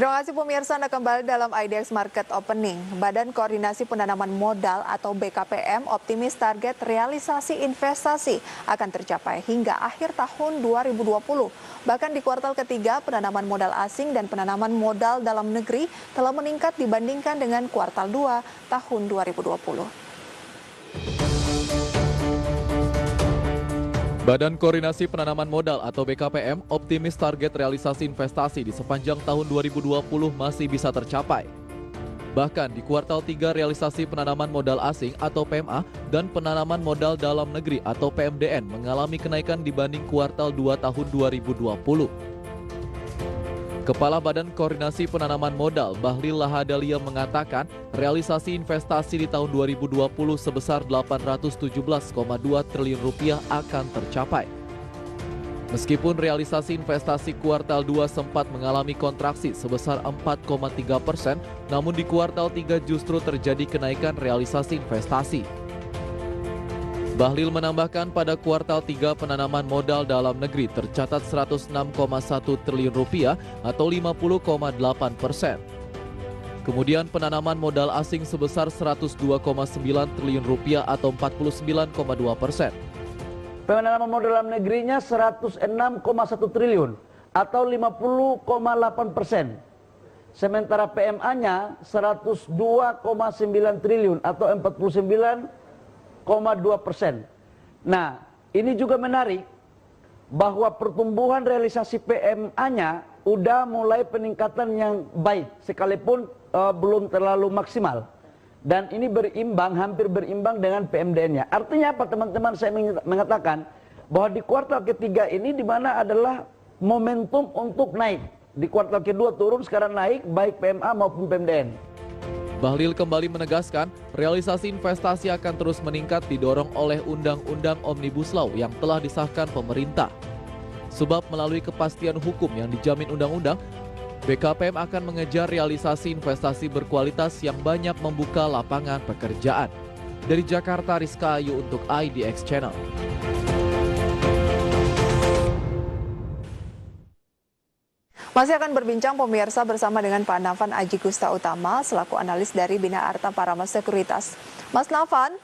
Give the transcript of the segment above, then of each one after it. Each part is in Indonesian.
Terima kasih pemirsa, Anda kembali dalam IDX Market Opening. Badan Koordinasi Penanaman Modal atau BKPM optimis target realisasi investasi akan tercapai hingga akhir tahun 2020. Bahkan di kuartal ketiga, penanaman modal asing dan penanaman modal dalam negeri telah meningkat dibandingkan dengan kuartal 2 tahun 2020. Badan Koordinasi Penanaman Modal atau BKPM optimis target realisasi investasi di sepanjang tahun 2020 masih bisa tercapai. Bahkan di kuartal 3 realisasi penanaman modal asing atau PMA dan penanaman modal dalam negeri atau PMDN mengalami kenaikan dibanding kuartal 2 tahun 2020. Kepala Badan Koordinasi Penanaman Modal Bahlil Lahadalia mengatakan realisasi investasi di tahun 2020 sebesar 817,2 triliun rupiah akan tercapai. Meskipun realisasi investasi kuartal 2 sempat mengalami kontraksi sebesar 4,3%, namun di kuartal 3 justru terjadi kenaikan realisasi investasi. Bahlil menambahkan pada kuartal 3 penanaman modal dalam negeri tercatat 106,1 triliun rupiah atau 50,8%. Kemudian penanaman modal asing sebesar 102,9 triliun rupiah atau 49,2%. Penanaman modal dalam negerinya 106,1 triliun atau 50,8%. Sementara PMA-nya 102,9 triliun atau 49,2%. Nah, ini juga menarik bahwa pertumbuhan realisasi PMA-nya udah mulai peningkatan yang baik sekalipun belum terlalu maksimal. Dan ini berimbang, hampir berimbang dengan PMDN-nya. Artinya apa teman-teman? Saya mengatakan bahwa di kuartal ketiga ini di mana adalah momentum untuk naik. Di kuartal kedua turun, sekarang naik baik PMA maupun PMDN. Bahlil kembali menegaskan, realisasi investasi akan terus meningkat didorong oleh Undang-Undang Omnibus Law yang telah disahkan pemerintah. Sebab melalui kepastian hukum yang dijamin undang-undang, BKPM akan mengejar realisasi investasi berkualitas yang banyak membuka lapangan pekerjaan. Dari Jakarta, Rizka Ayu untuk IDX Channel. Masih akan berbincang pemirsa bersama dengan Pak Nafan Aji Gusta Utama selaku analis dari Bina Arta Parama Sekuritas. Mas Nafan?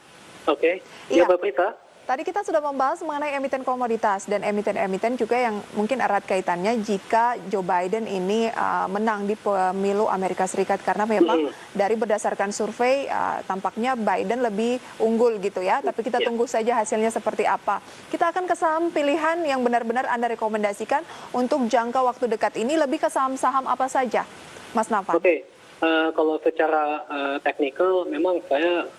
Oke, iya Mbak Prita. Tadi kita sudah membahas mengenai emiten komoditas dan emiten-emiten juga yang mungkin erat kaitannya jika Joe Biden ini menang di pemilu Amerika Serikat. Karena memang dari berdasarkan survei tampaknya Biden lebih unggul gitu ya. Tapi kita tunggu saja hasilnya seperti apa. Kita akan ke saham pilihan yang benar-benar Anda rekomendasikan untuk jangka waktu dekat ini, lebih ke saham-saham apa saja, Mas Nafan? Oke, kalau secara teknikal memang saya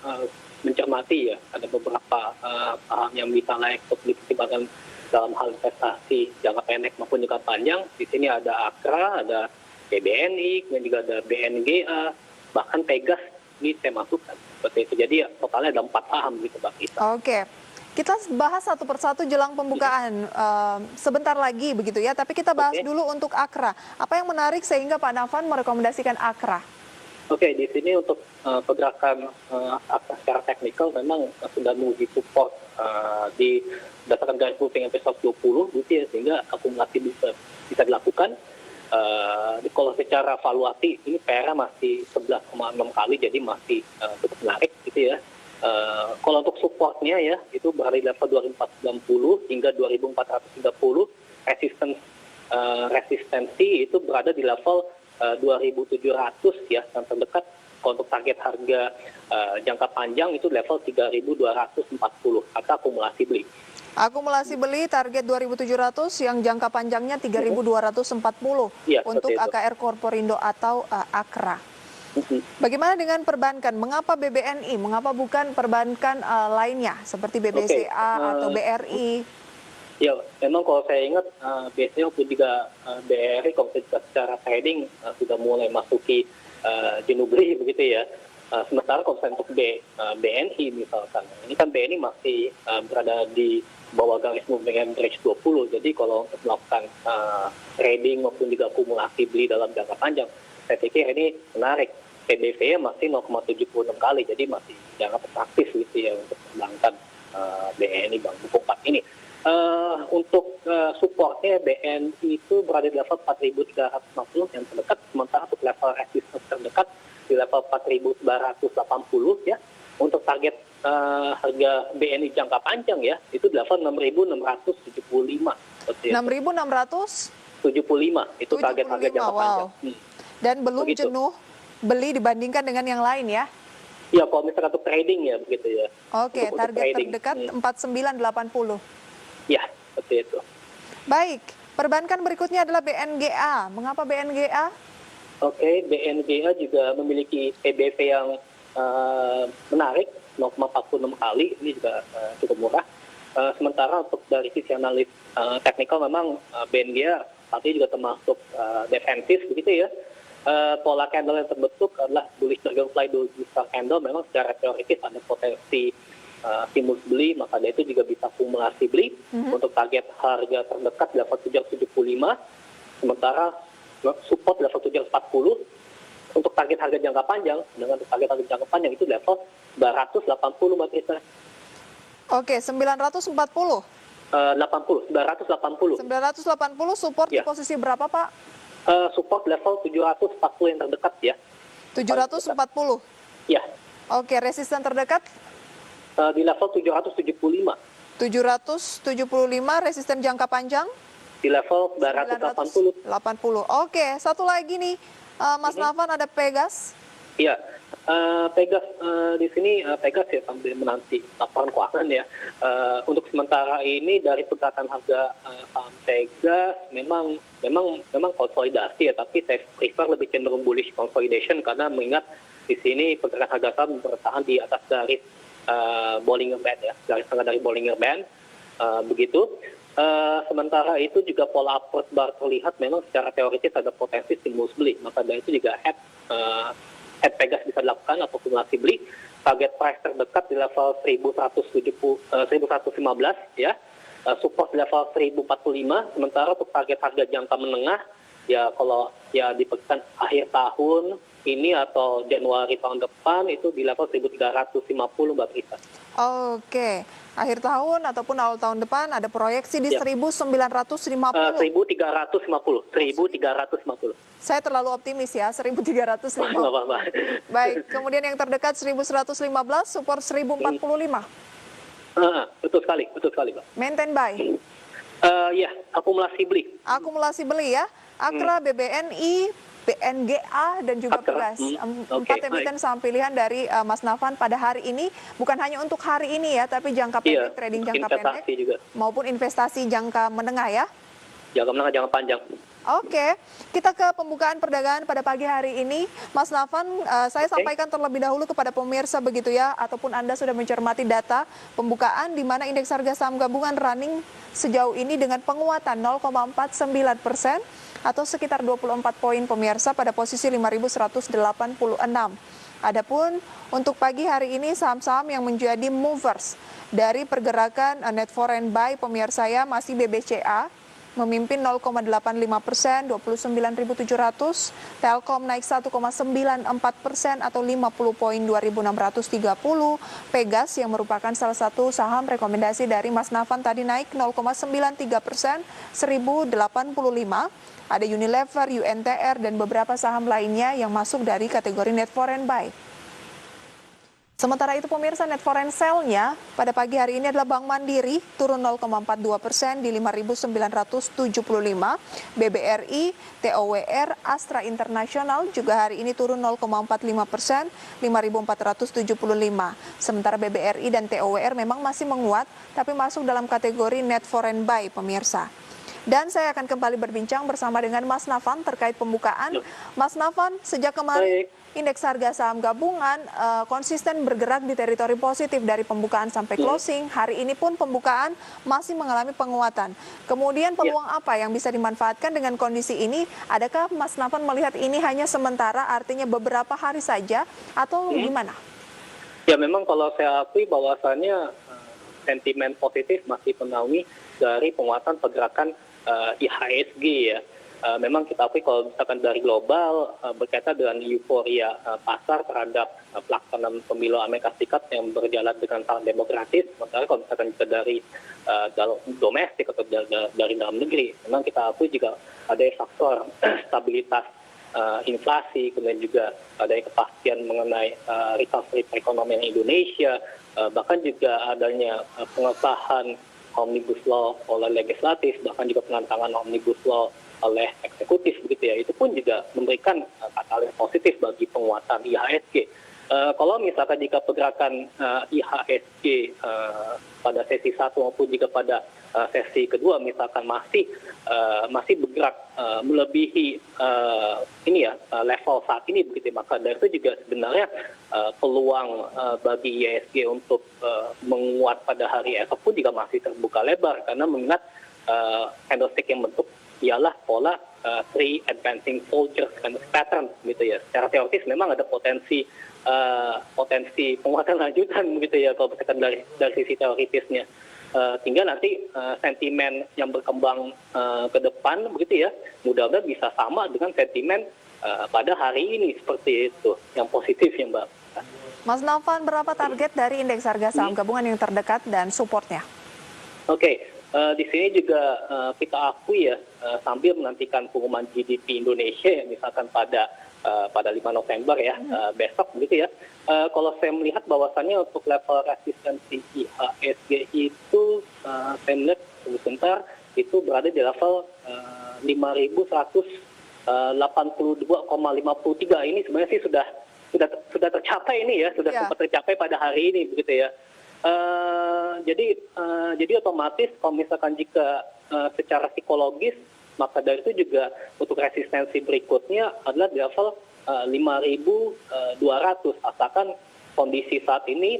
mencermati ya, ada beberapa saham yang bisa naik untuk dipertimbangkan dalam hal investasi jangka pendek maupun jangka panjang. Di sini ada Akra, ada BBNI, kemudian juga ada BNGA, bahkan Pegas ini saya masukkan seperti itu. Jadi ya, totalnya ada 4 saham gitu Mbak Kita. Oke, kita bahas satu persatu jelang pembukaan sebentar lagi begitu ya. Tapi kita bahas dulu untuk Akra. Apa yang menarik sehingga Pak Nafan merekomendasikan Akra? Oke, di sini untuk pergerakan secara teknikal memang sudah menguji support di berdasarkan garis moving average 20 gitu ya, sehingga akumulasi bisa dilakukan. Kalau secara valuasi ini PR masih 11,6 kali, jadi masih cukup menarik gitu ya. Kalau untuk supportnya ya itu berada di level 2490 hingga 2430, resistensi itu berada di level 2.700 ya yang terdekat. Kalau untuk target harga jangka panjang itu level 3.240 atau akumulasi beli. Akumulasi beli target 2.700, yang jangka panjangnya 3.240 untuk AKR Korporindo atau Akra. Bagaimana dengan perbankan? Mengapa BBNI? Mengapa bukan perbankan lainnya seperti BBCA atau BRI? Ya, memang kalau saya ingat biasanya waktu juga BRI kalau secara trading sudah mulai masuki jenuh beli begitu ya. Sementara kalau saya untuk BNI misalkan, ini kan BNI masih berada di bawah garis moving average 20. Jadi kalau untuk melakukan trading maupun juga akumulasi beli dalam jangka panjang, saya pikir ini menarik. PBV masih 0,76 kali, jadi masih jangan atraktif gitu ya untuk perbankan. BNI Bank Buku 4 ini. Untuk supportnya BNI itu berada di level 4.350 yang terdekat, sementara untuk level resistance terdekat di level 4.980 ya. Untuk target harga BNI jangka panjang ya itu di level 6.675. 6.675 itu target harga jangka panjang. Dan belum Begitu. jenuh beli dibandingkan dengan yang lain ya. Ya kalau misalkan untuk trading ya begitu ya. Oke, Untuk target trading. terdekat 4980. Ya, seperti itu. Baik, perbankan berikutnya adalah BNGA. Mengapa BNGA? Oke, BNGA juga memiliki EBV yang menarik, 0,46 kali, ini juga cukup murah. Sementara untuk dari sisi analis teknikal memang BNGA saat ini juga termasuk defensif begitu ya. Pola candle yang terbentuk adalah bullish dragonfly doji star candle. Memang secara teoritis ada potensi stimulus beli, maka dari itu juga bisa akumulasi beli. Untuk target harga terdekat di level 775, sementara support level 740. Untuk target harga jangka panjang, dengan target harga jangka panjang itu level 980 Mbak Trista. Oke, 940. 980. 980 support di Ya. posisi berapa, Pak? Support level 740 yang terdekat ya. 740. Ya, Oke, resisten terdekat di level 775. 775, resisten jangka panjang Di level 980. 980. Oke, satu lagi nih, Mas Nafan, ada Pegas. Iya, Pegas di sini Pegas ya sambil menanti laporan keuangan ya. Untuk sementara ini dari pergerakan harga saham Pegas memang konsolidasi ya, tapi saya prefer lebih cenderung bullish consolidation karena mengingat di sini pergerakan harga saham bertahan di atas garis Bollinger Band ya, garis tengah dari Bollinger Band begitu. Sementara itu juga pola upward bar terlihat memang secara teoritis ada potensi stimulus beli, maka dari itu juga head Pegas bisa dilakukan atau akumulasi beli. Target price terdekat di level 1115 ya, support di level 1045. Sementara untuk target harga jangka menengah ya kalau ya dipegang akhir tahun ini atau Januari tahun depan itu di level 1350 Mbak Rita. Oke, akhir tahun ataupun awal tahun depan ada proyeksi di Ya. 1950. 1350. Saya terlalu optimis ya, 1350. Nggak apa-apa. Baik, kemudian yang terdekat 1115, support 1045. Betul sekali Pak. Maintain buy. Ya, akumulasi beli. Akumulasi beli ya. Akra, BBNI, BNGA, dan juga Akra. Pegas. Oke, 4 emiten saham pilihan dari Mas Nafan pada hari ini. Bukan hanya untuk hari ini ya, tapi jangka pendek, trading jangka pendek, investasi juga. maupun investasi jangka menengah ya. Jangka menengah, jangka panjang. Oke, kita ke pembukaan perdagangan pada pagi hari ini. Mas Nafan, saya sampaikan terlebih dahulu kepada pemirsa begitu ya, ataupun Anda sudah mencermati data pembukaan di mana indeks harga saham gabungan running sejauh ini dengan penguatan 0,49% atau sekitar 24 poin pemirsa pada posisi 5.186. Adapun untuk pagi hari ini saham-saham yang menjadi movers dari pergerakan net foreign buy pemirsa ya masih BBCA memimpin 0,85%, 29.700. Telkom naik 1,94% atau 50 poin 2.630. Pegas yang merupakan salah satu saham rekomendasi dari Mas Nafan tadi naik 0,93%, 1.085. Ada Unilever, UNTR, dan beberapa saham lainnya yang masuk dari kategori net foreign buy. Sementara itu pemirsa, net foreign sell-nya pada pagi hari ini adalah Bank Mandiri turun 0,42% di 5.975, BBRI, TOWR, Astra Internasional juga hari ini turun 0,45%, 5.475. Sementara BBRI dan TOWR memang masih menguat, tapi masuk dalam kategori net foreign buy pemirsa. Dan saya akan kembali berbincang bersama dengan Mas Nafan terkait pembukaan. Mas Nafan, sejak kemarin indeks harga saham gabungan konsisten bergerak di teritori positif dari pembukaan sampai closing. Hari ini pun pembukaan masih mengalami penguatan. Kemudian peluang apa yang bisa dimanfaatkan dengan kondisi ini? Adakah Mas Nafan melihat ini hanya sementara, artinya beberapa hari saja, atau gimana? Ya memang kalau saya akui bahwasannya sentimen positif masih menaungi dari penguatan pergerakan IHSG ya. memang kita akui kalau misalkan dari global berkaitan dengan euforia pasar terhadap pelaksanaan pemilu Amerika Serikat yang berjalan dengan sangat demokratis, sementara kalau misalkan kita dari domestik atau dari dalam negeri, memang kita akui juga ada faktor stabilitas inflasi, kemudian juga adanya kepastian mengenai recovery perekonomian Indonesia, bahkan juga adanya pengesahan Omnibus Law oleh legislatif, bahkan juga penantangan Omnibus Law oleh eksekutif begitu ya, itu pun juga memberikan katalis positif bagi penguatan IHSG. Kalau misalkan jika pergerakan IHSG pada sesi 1 maupun juga pada sesi kedua misalkan masih bergerak melebihi level saat ini begitu, maka dari itu juga sebenarnya peluang bagi IHSG untuk menguat pada hari esok pun juga masih terbuka lebar, karena mengingat candlestick yang bentuk ialah pola three advancing soldiers kind of pattern gitu ya. Secara teoritis memang ada potensi penguatan lanjutan begitu ya kalau misalkan dari sisi teoritisnya. Tinggal nanti sentimen yang berkembang ke depan begitu ya, mudah-mudahan bisa sama dengan sentimen pada hari ini seperti itu, yang positif ya Mbak. Mas Nafan, berapa target dari indeks harga saham gabungan yang terdekat dan supportnya? Oke. Di sini juga kita akui ya, sambil menantikan pengumuman GDP Indonesia ya, misalkan pada 5 November ya, besok begitu ya. Kalau saya melihat bahwasannya untuk level resistensi IHSG itu saya melihat sebentar itu berada di level 5.182,53. Ini sebenarnya sih sudah tercapai ini ya, sudah sempat tercapai pada hari ini begitu ya. Jadi otomatis kalau misalkan jika secara psikologis, maka dari itu juga untuk resistensi berikutnya adalah di level 5.200, asalkan kondisi saat ini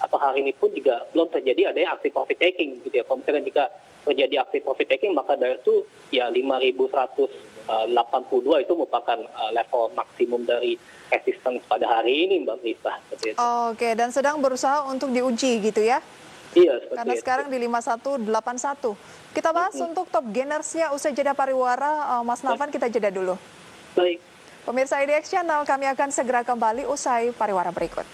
atau hari ini pun juga belum terjadi adanya aksi profit taking gitu ya. Kalau misalkan jika terjadi aksi profit taking, maka dari itu ya 5.182 itu merupakan level maksimum dari resistance pada hari ini Mbak Lisa. Oke, dan sedang berusaha untuk diuji gitu ya? Iya, seperti Karena itu. sekarang di 5181. Kita bahas untuk top gainersnya usai jeda pariwara. Mas Nafan, kita jeda dulu. Baik. Pemirsa IDX Channel, kami akan segera kembali usai pariwara berikut.